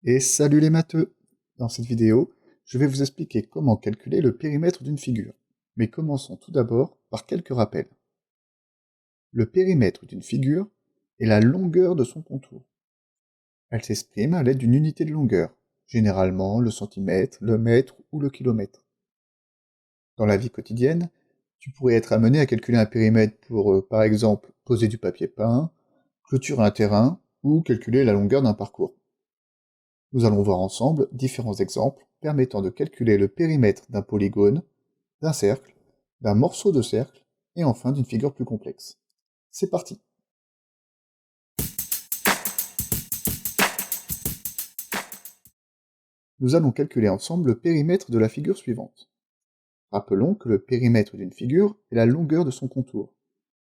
Et salut les matheux! Dans cette vidéo, je vais vous expliquer comment calculer le périmètre d'une figure. Mais commençons tout d'abord par quelques rappels. Le périmètre d'une figure est la longueur de son contour. Elle s'exprime à l'aide d'une unité de longueur, généralement le centimètre, le mètre ou le kilomètre. Dans la vie quotidienne, tu pourrais être amené à calculer un périmètre pour, par exemple, poser du papier peint, clôturer un terrain ou calculer la longueur d'un parcours. Nous allons voir ensemble différents exemples permettant de calculer le périmètre d'un polygone, d'un cercle, d'un morceau de cercle et enfin d'une figure plus complexe. C'est parti! Nous allons calculer ensemble le périmètre de la figure suivante. Rappelons que le périmètre d'une figure est la longueur de son contour.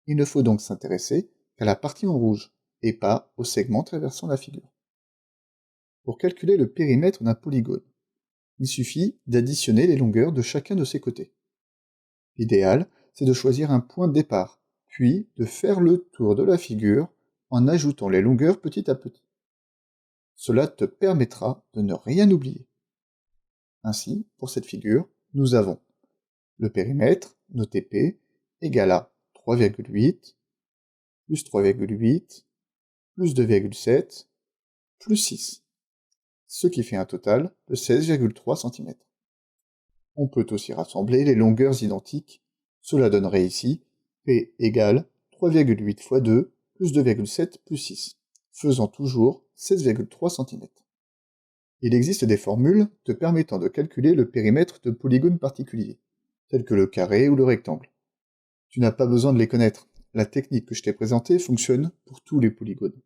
Il ne faut donc s'intéresser qu'à la partie en rouge et pas au segment traversant la figure. Pour calculer le périmètre d'un polygone, il suffit d'additionner les longueurs de chacun de ses côtés. L'idéal, c'est de choisir un point de départ, puis de faire le tour de la figure en ajoutant les longueurs petit à petit. Cela te permettra de ne rien oublier. Ainsi, pour cette figure, nous avons le périmètre, noté P, égal à 3,8, plus 3,8, plus 2,7, plus 6, ce qui fait un total de 16,3 cm. On peut aussi rassembler les longueurs identiques, cela donnerait ici P égale 3,8 fois 2 plus 2,7 plus 6, faisant toujours 16,3 cm. Il existe des formules te permettant de calculer le périmètre de polygones particuliers, tels que le carré ou le rectangle. Tu n'as pas besoin de les connaître, la technique que je t'ai présentée fonctionne pour tous les polygones.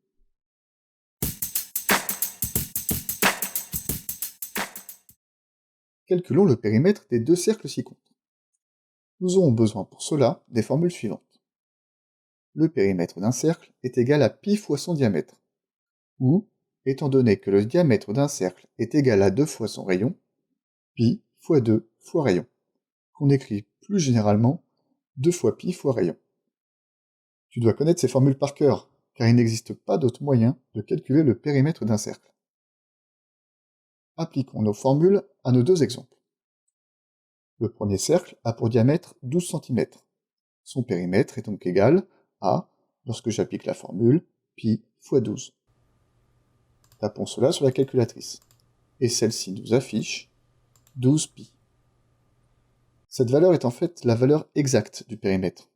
Calculons le périmètre des deux cercles ci-contre. Nous aurons besoin pour cela des formules suivantes. Le périmètre d'un cercle est égal à pi fois son diamètre, ou, étant donné que le diamètre d'un cercle est égal à 2 fois son rayon, pi fois 2 fois rayon, qu'on écrit plus généralement 2 fois pi fois rayon. Tu dois connaître ces formules par cœur, car il n'existe pas d'autre moyen de calculer le périmètre d'un cercle. Appliquons nos formules à nos deux exemples. Le premier cercle a pour diamètre 12 cm. Son périmètre est donc égal à, lorsque j'applique la formule, pi fois 12. Tapons cela sur la calculatrice. Et celle-ci nous affiche 12 pi. Cette valeur est en fait la valeur exacte du périmètre.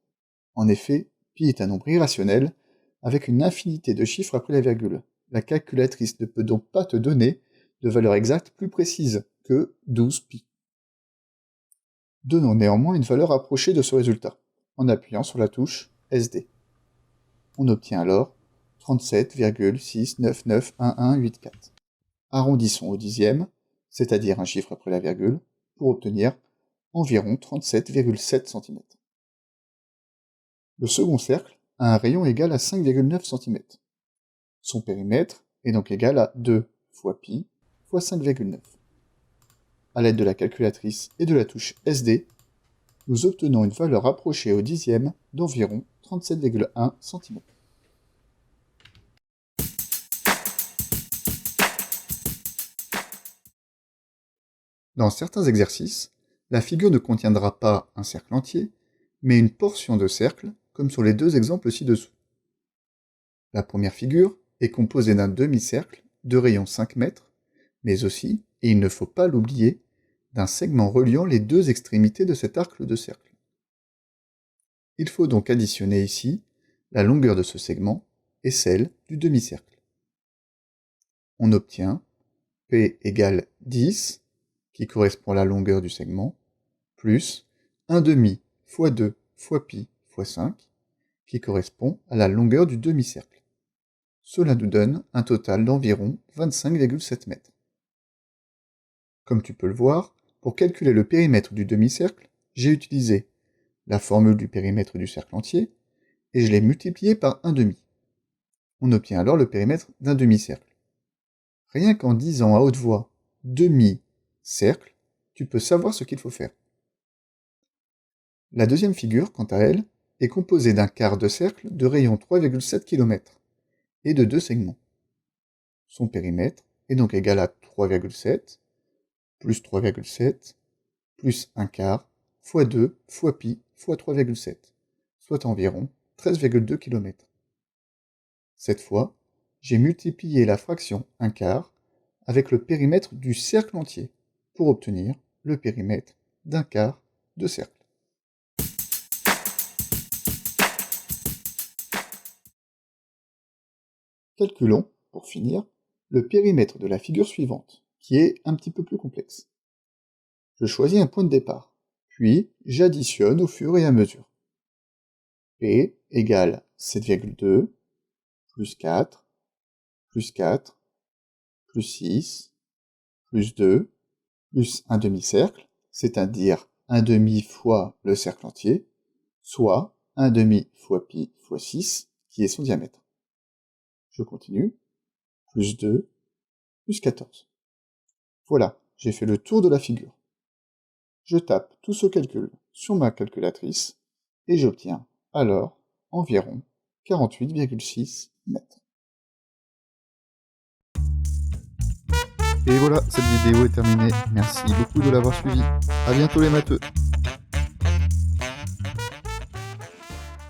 En effet, pi est un nombre irrationnel, avec une infinité de chiffres après la virgule. La calculatrice ne peut donc pas te donner de valeur exacte plus précise que 12 pi. Donnons néanmoins une valeur approchée de ce résultat, en appuyant sur la touche SD. On obtient alors 37,6991184. Arrondissons au dixième, c'est-à-dire un chiffre après la virgule, pour obtenir environ 37,7 cm. Le second cercle a un rayon égal à 5,9 cm. Son périmètre est donc égal à 2 fois pi fois 5,9. À l'aide de la calculatrice et de la touche SD, nous obtenons une valeur approchée au dixième d'environ 37,1 cm. Dans certains exercices, la figure ne contiendra pas un cercle entier, mais une portion de cercle, comme sur les deux exemples ci-dessous. La première figure est composée d'un demi-cercle de rayon 5 mètres, mais aussi, et il ne faut pas l'oublier, d'un segment reliant les deux extrémités de cet arc de cercle. Il faut donc additionner ici la longueur de ce segment et celle du demi-cercle. On obtient P égale 10, qui correspond à la longueur du segment, plus 1 demi fois 2 fois pi fois 5, qui correspond à la longueur du demi-cercle. Cela nous donne un total d'environ 25,7 mètres. Comme tu peux le voir, pour calculer le périmètre du demi-cercle, j'ai utilisé la formule du périmètre du cercle entier, et je l'ai multiplié par 1 demi. On obtient alors le périmètre d'un demi-cercle. Rien qu'en disant à haute voix « demi-cercle », tu peux savoir ce qu'il faut faire. La deuxième figure, quant à elle, est composée d'un quart de cercle de rayon 3,7 km et de deux segments. Son périmètre est donc égal à 3,7 plus 3,7 plus 1 quart fois 2 fois pi fois 3,7, soit environ 13,2 km. Cette fois, j'ai multiplié la fraction 1 quart avec le périmètre du cercle entier pour obtenir le périmètre d'un quart de cercle. Calculons, pour finir, le périmètre de la figure suivante, qui est un petit peu plus complexe. Je choisis un point de départ, puis j'additionne au fur et à mesure. P égale 7,2, plus 4, plus 4, plus 6, plus 2, plus un demi-cercle, c'est-à-dire un demi fois le cercle entier, soit un demi fois pi fois 6, qui est son diamètre. Je continue, plus 2, plus 14. Voilà, j'ai fait le tour de la figure. Je tape tout ce calcul sur ma calculatrice et j'obtiens alors environ 48,6 mètres. Et voilà, cette vidéo est terminée. Merci beaucoup de l'avoir suivie. À bientôt les matheux.